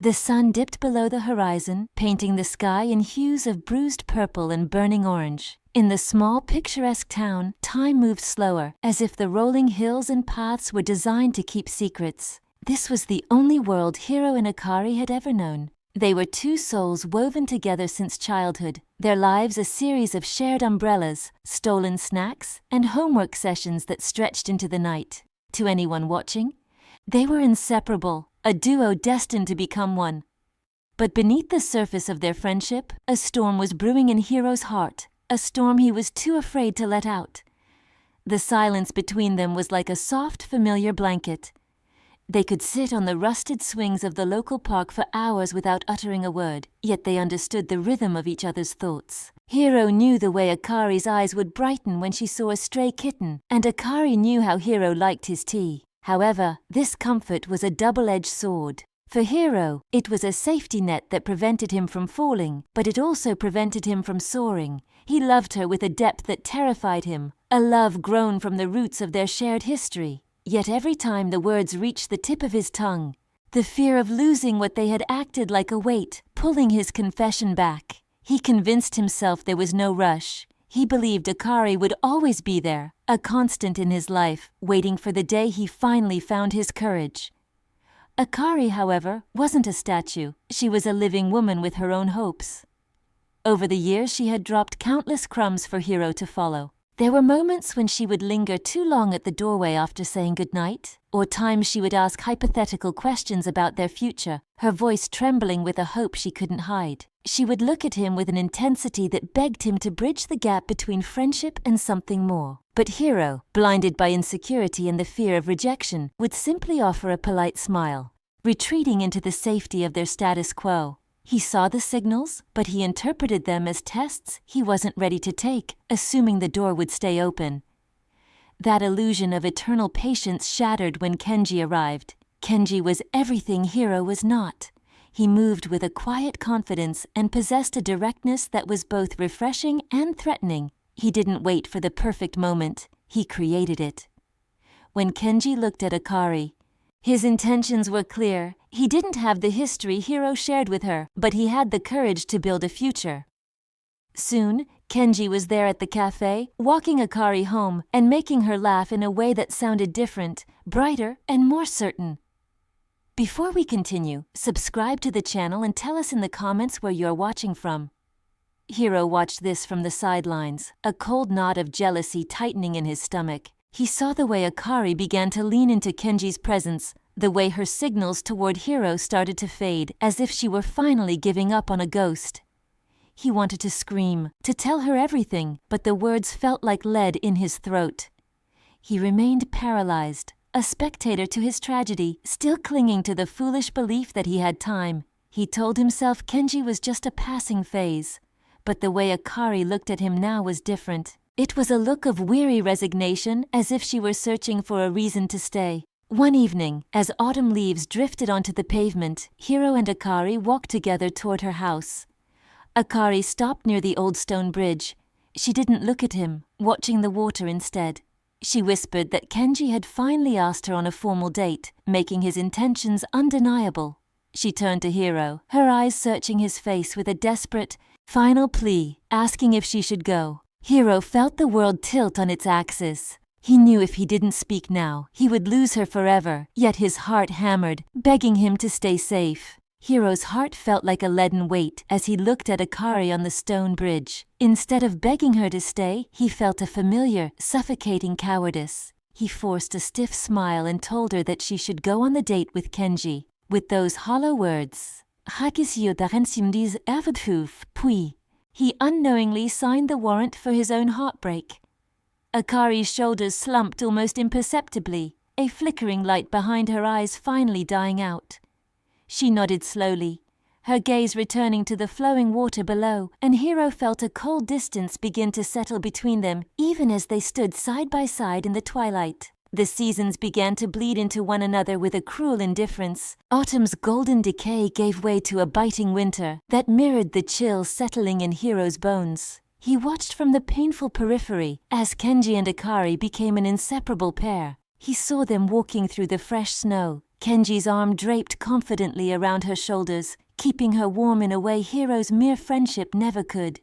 The sun dipped below the horizon, painting the sky in hues of bruised purple and burning orange. In the small, picturesque town, time moved slower, as if the rolling hills and paths were designed to keep secrets. This was the only world Hiro and Akari had ever known. They were two souls woven together since childhood, their lives a series of shared umbrellas, stolen snacks, and homework sessions that stretched into the night. To anyone watching, they were inseparable, a duo destined to become one. But beneath the surface of their friendship, a storm was brewing in Hiro's heart, a storm he was too afraid to let out. The silence between them was like a soft, familiar blanket. They could sit on the rusted swings of the local park for hours without uttering a word, yet they understood the rhythm of each other's thoughts. Hiro knew the way Akari's eyes would brighten when she saw a stray kitten, and Akari knew how Hiro liked his tea. However, this comfort was a double-edged sword. For Hiro, it was a safety net that prevented him from falling, but it also prevented him from soaring. He loved her with a depth that terrified him, a love grown from the roots of their shared history. Yet every time the words reached the tip of his tongue, the fear of losing what they had acted like a weight, pulling his confession back. He convinced himself there was no rush. He believed Akari would always be there, a constant in his life, waiting for the day he finally found his courage. Akari, however, wasn't a statue. She was a living woman with her own hopes. Over the years, she had dropped countless crumbs for Hiro to follow. There were moments when she would linger too long at the doorway after saying goodnight, or times she would ask hypothetical questions about their future, her voice trembling with a hope she couldn't hide. She would look at him with an intensity that begged him to bridge the gap between friendship and something more. But Hiro, blinded by insecurity and the fear of rejection, would simply offer a polite smile, retreating into the safety of their status quo. He saw the signals, but he interpreted them as tests he wasn't ready to take, assuming the door would stay open. That illusion of eternal patience shattered when Kenji arrived. Kenji was everything Hiro was not. He moved with a quiet confidence and possessed a directness that was both refreshing and threatening. He didn't wait for the perfect moment, he created it. When Kenji looked at Akari, his intentions were clear. He didn't have the history Hiro shared with her, but he had the courage to build a future. Soon, Kenji was there at the cafe, walking Akari home and making her laugh in a way that sounded different, brighter, and more certain. Before we continue, subscribe to the channel and tell us in the comments where you're watching from. Hiro watched this from the sidelines, a cold knot of jealousy tightening in his stomach. He saw the way Akari began to lean into Kenji's presence, the way her signals toward Hiro started to fade, as if she were finally giving up on a ghost. He wanted to scream, to tell her everything, but the words felt like lead in his throat. He remained paralyzed, a spectator to his tragedy, still clinging to the foolish belief that he had time. He told himself Kenji was just a passing phase, but the way Akari looked at him now was different. It was a look of weary resignation, as if she were searching for a reason to stay. One evening, as autumn leaves drifted onto the pavement, Hiro and Akari walked together toward her house. Akari stopped near the old stone bridge. She didn't look at him, watching the water instead. She whispered that Kenji had finally asked her on a formal date, making his intentions undeniable. She turned to Hiro, her eyes searching his face with a desperate, final plea, asking if she should go. Hiro felt the world tilt on its axis. He knew if he didn't speak now, he would lose her forever, yet his heart hammered, begging him to stay safe. Hiro's heart felt like a leaden weight as he looked at Akari on the stone bridge. Instead of begging her to stay, he felt a familiar, suffocating cowardice. He forced a stiff smile and told her that she should go on the date with Kenji. With those hollow words, puis he unknowingly signed the warrant for his own heartbreak. Akari's shoulders slumped almost imperceptibly, a flickering light behind her eyes finally dying out. She nodded slowly, her gaze returning to the flowing water below, and Hiro felt a cold distance begin to settle between them even as they stood side by side in the twilight. The seasons began to bleed into one another with a cruel indifference. Autumn's golden decay gave way to a biting winter that mirrored the chill settling in Hiro's bones. He watched from the painful periphery as Kenji and Akari became an inseparable pair. He saw them walking through the fresh snow, Kenji's arm draped confidently around her shoulders, keeping her warm in a way Hiro's mere friendship never could.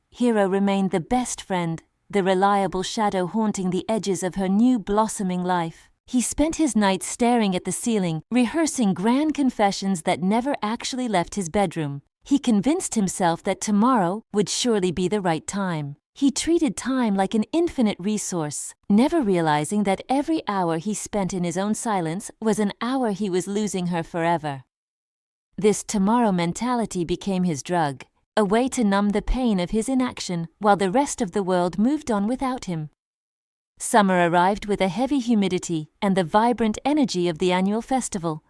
Hiro remained the best friend, the reliable shadow haunting the edges of her new blossoming life. He spent his nights staring at the ceiling, rehearsing grand confessions that never actually left his bedroom. He convinced himself that tomorrow would surely be the right time. He treated time like an infinite resource, never realizing that every hour he spent in his own silence was an hour he was losing her forever. This tomorrow mentality became his drug, a way to numb the pain of his inaction while the rest of the world moved on without him. Summer arrived with a heavy humidity and the vibrant energy of the annual festival.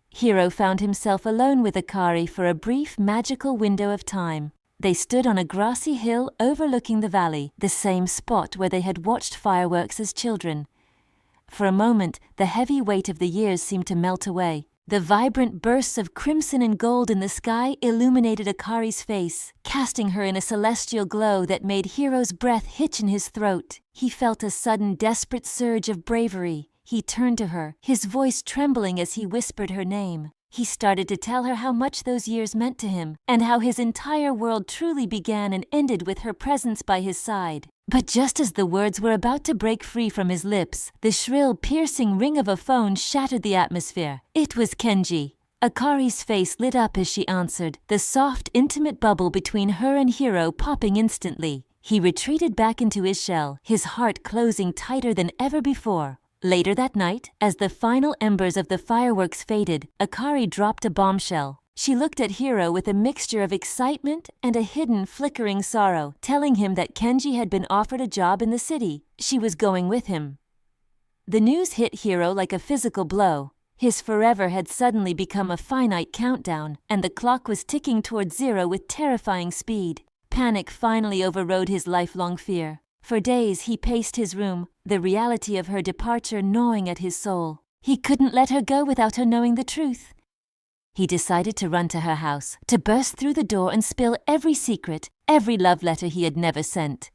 Hiro found himself alone with Akari for a brief magical window of time. They stood on a grassy hill overlooking the valley, the same spot where they had watched fireworks as children. For a moment, the heavy weight of the years seemed to melt away. The vibrant bursts of crimson and gold in the sky illuminated Akari's face, casting her in a celestial glow that made Hiro's breath hitch in his throat. He felt a sudden desperate surge of bravery. He turned to her, his voice trembling as he whispered her name. He started to tell her how much those years meant to him, and how his entire world truly began and ended with her presence by his side. But just as the words were about to break free from his lips, the shrill, piercing ring of a phone shattered the atmosphere. It was Kenji. Akari's face lit up as she answered, the soft, intimate bubble between her and Hiro popping instantly. He retreated back into his shell, his heart closing tighter than ever before. Later that night, as the final embers of the fireworks faded, Akari dropped a bombshell. She looked at Hiro with a mixture of excitement and a hidden, flickering sorrow, telling him that Kenji had been offered a job in the city. She was going with him. The news hit Hiro like a physical blow. His forever had suddenly become a finite countdown, and the clock was ticking toward zero with terrifying speed. Panic finally overrode his lifelong fear. For days he paced his room, the reality of her departure gnawing at his soul. He couldn't let her go without her knowing the truth. He decided to run to her house, to burst through the door and spill every secret, every love letter he had never sent.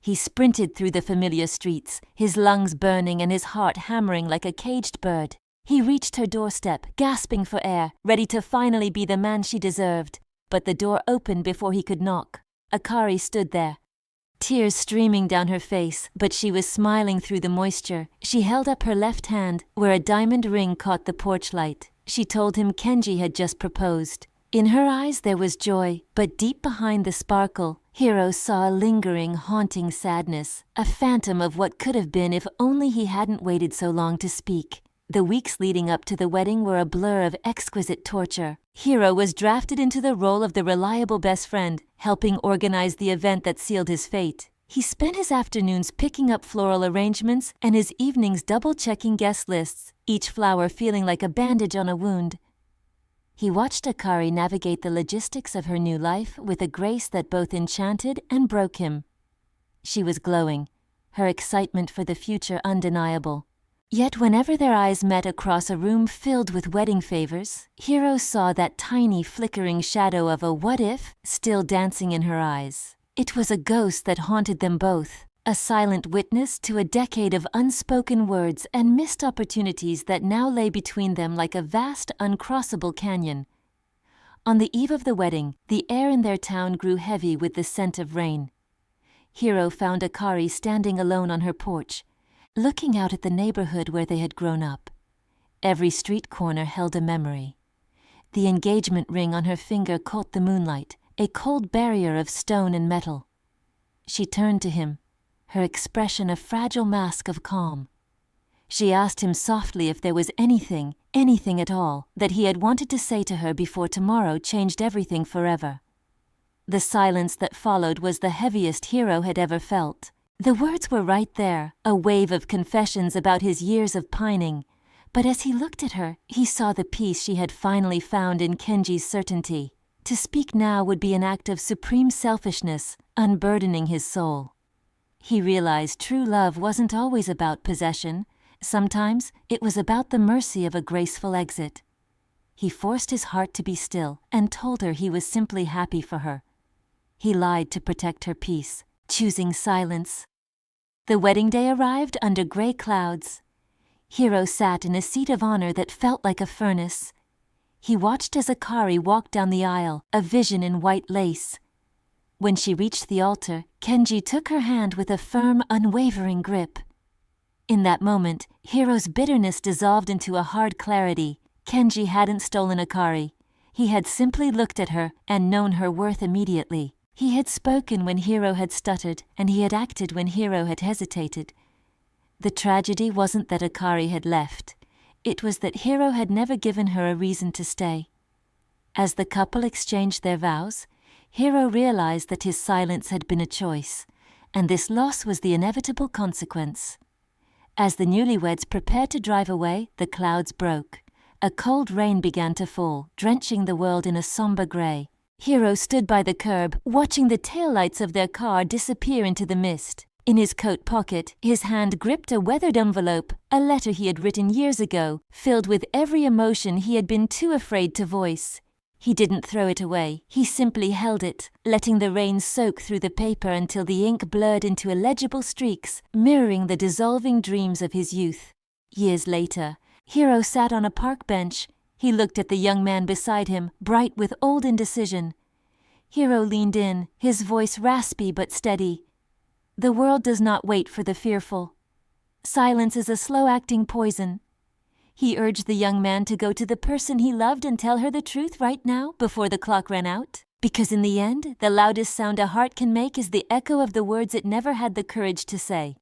He sprinted through the familiar streets, his lungs burning and his heart hammering like a caged bird. He reached her doorstep, gasping for air, ready to finally be the man she deserved. But the door opened before he could knock. Akari stood there, tears streaming down her face, but she was smiling through the moisture. She held up her left hand, where a diamond ring caught the porch light. She told him Kenji had just proposed. In her eyes there was joy, but deep behind the sparkle, Hiro saw a lingering, haunting sadness, a phantom of what could have been if only he hadn't waited so long to speak. The weeks leading up to the wedding were a blur of exquisite torture. Hiro was drafted into the role of the reliable best friend, helping organize the event that sealed his fate. He spent his afternoons picking up floral arrangements and his evenings double-checking guest lists, each flower feeling like a bandage on a wound. He watched Akari navigate the logistics of her new life with a grace that both enchanted and broke him. She was glowing, her excitement for the future undeniable. Yet whenever their eyes met across a room filled with wedding favors, Hiro saw that tiny flickering shadow of a what-if still dancing in her eyes. It was a ghost that haunted them both, a silent witness to a decade of unspoken words and missed opportunities that now lay between them like a vast, uncrossable canyon. On the eve of the wedding, the air in their town grew heavy with the scent of rain. Hiro found Akari standing alone on her porch, looking out at the neighborhood where they had grown up. Every street corner held a memory. The engagement ring on her finger caught the moonlight, a cold barrier of stone and metal. She turned to him, her expression a fragile mask of calm. She asked him softly if there was anything at all, that he had wanted to say to her before tomorrow changed everything forever. The silence that followed was the heaviest Hiro had ever felt. The words were right there, a wave of confessions about his years of pining. But as he looked at her, he saw the peace she had finally found in Kenji's certainty. To speak now would be an act of supreme selfishness, unburdening his soul. He realized true love wasn't always about possession. Sometimes it was about the mercy of a graceful exit. He forced his heart to be still and told her he was simply happy for her. He lied to protect her peace, choosing silence. The wedding day arrived under gray clouds. Hiro sat in a seat of honor that felt like a furnace. He watched as Akari walked down the aisle, a vision in white lace. When she reached the altar, Kenji took her hand with a firm, unwavering grip. In that moment, Hiro's bitterness dissolved into a hard clarity. Kenji hadn't stolen Akari. He had simply looked at her and known her worth immediately. He had spoken when Hiro had stuttered, and he had acted when Hiro had hesitated. The tragedy wasn't that Akari had left. It was that Hiro had never given her a reason to stay. As the couple exchanged their vows, Hiro realized that his silence had been a choice, and this loss was the inevitable consequence. As the newlyweds prepared to drive away, the clouds broke. A cold rain began to fall, drenching the world in a somber gray. Hiro stood by the curb, watching the taillights of their car disappear into the mist. In his coat pocket, his hand gripped a weathered envelope, a letter he had written years ago, filled with every emotion he had been too afraid to voice. He didn't throw it away. He simply held it, letting the rain soak through the paper until the ink blurred into illegible streaks, mirroring the dissolving dreams of his youth. Years later, Hiro sat on a park bench. He looked at the young man beside him, bright with old indecision. Hiro leaned in, his voice raspy but steady. The world does not wait for the fearful. Silence is a slow-acting poison. He urged the young man to go to the person he loved and tell her the truth right now, before the clock ran out. Because in the end, the loudest sound a heart can make is the echo of the words it never had the courage to say.